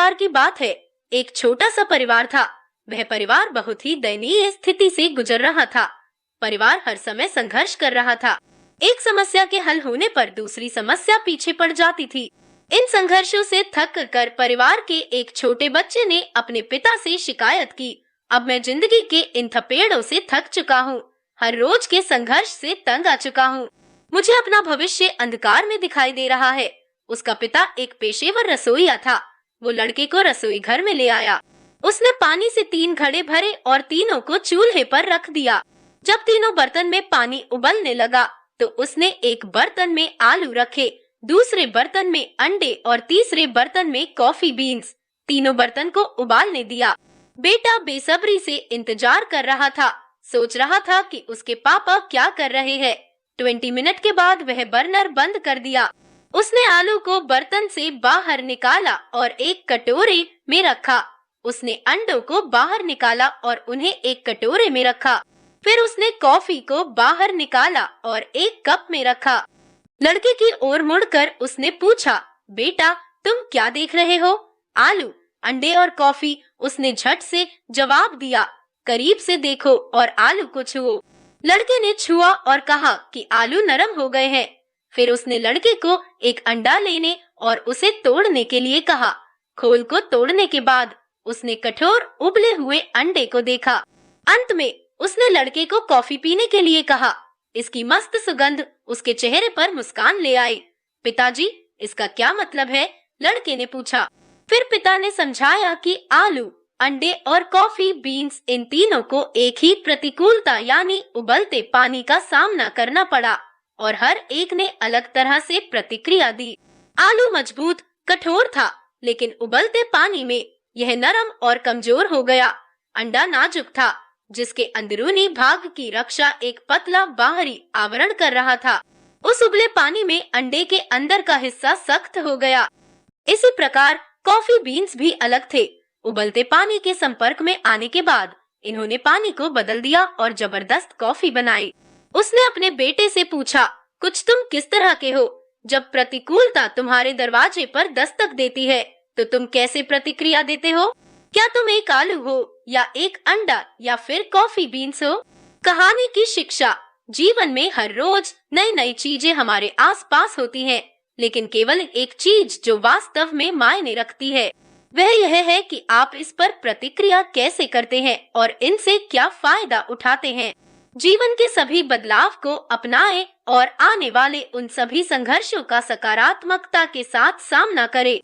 बार की बात है, एक छोटा सा परिवार था। वह परिवार बहुत ही दयनीय स्थिति से गुजर रहा था। परिवार हर समय संघर्ष कर रहा था। एक समस्या के हल होने पर दूसरी समस्या पीछे पड़ जाती थी। इन संघर्षों से थक कर परिवार के एक छोटे बच्चे ने अपने पिता से शिकायत की, अब मैं जिंदगी के इन थपेड़ों से थक चुका हूँ। हर रोज के संघर्ष से तंग आ चुका हूँ। मुझे अपना भविष्य अंधकार में दिखाई दे रहा है। उसका पिता एक पेशेवर रसोइया था। वो लड़के को रसोई घर में ले आया। उसने पानी से 3 घड़े भरे और तीनों को चूल्हे पर रख दिया। जब तीनों बर्तन में पानी उबलने लगा तो उसने एक बर्तन में आलू रखे, दूसरे बर्तन में अंडे और तीसरे बर्तन में कॉफी बीन्स। तीनों बर्तन को उबालने दिया। बेटा बेसब्री से इंतजार कर रहा था, सोच रहा था कि उसके पापा क्या कर रहे हैं। 20 मिनट के बाद वह बर्नर बंद कर दिया। उसने आलू को बर्तन से बाहर निकाला और एक कटोरे में रखा। उसने अंडों को बाहर निकाला और उन्हें एक कटोरे में रखा। फिर उसने कॉफी को बाहर निकाला और एक कप में रखा। लड़के की ओर मुड़कर उसने पूछा, बेटा तुम क्या देख रहे हो? आलू, अंडे और कॉफी, उसने झट से जवाब दिया। करीब से देखो और आलू को छुओ। लड़के ने छुआ और कहा कि आलू नरम हो गए हैं। फिर उसने लड़के को एक अंडा लेने और उसे तोड़ने के लिए कहा। खोल को तोड़ने के बाद उसने कठोर उबले हुए अंडे को देखा। अंत में उसने लड़के को कॉफी पीने के लिए कहा। इसकी मस्त सुगंध उसके चेहरे पर मुस्कान ले आई। पिताजी, इसका क्या मतलब है? लड़के ने पूछा। फिर पिता ने समझाया कि आलू, अंडे और कॉफी बीन्स, इन तीनों को एक ही प्रतिकूलता यानी उबलते पानी का सामना करना पड़ा और हर एक ने अलग तरह से प्रतिक्रिया दी। आलू मजबूत, कठोर था, लेकिन उबलते पानी में यह नरम और कमजोर हो गया। अंडा नाजुक था, जिसके अंदरूनी भाग की रक्षा एक पतला बाहरी आवरण कर रहा था। उस उबले पानी में अंडे के अंदर का हिस्सा सख्त हो गया। इसी प्रकार कॉफी बीन्स भी अलग थे। उबलते पानी के संपर्क में आने के बाद इन्होंने पानी को बदल दिया और जबरदस्त कॉफी बनाई। उसने अपने बेटे से पूछा, कुछ तुम किस तरह के हो? जब प्रतिकूलता तुम्हारे दरवाजे पर दस्तक देती है तो तुम कैसे प्रतिक्रिया देते हो? क्या तुम एक आलू हो या एक अंडा या फिर कॉफी बीन्स हो? कहानी की शिक्षा, जीवन में हर रोज नई नई चीजें हमारे आसपास होती हैं, लेकिन केवल एक चीज जो वास्तव में मायने रखती है वह यह है कि आप इस पर प्रतिक्रिया कैसे करते हैं और इनसे क्या फायदा उठाते हैं। जीवन के सभी बदलाव को अपनाएं और आने वाले उन सभी संघर्षों का सकारात्मकता के साथ सामना करें।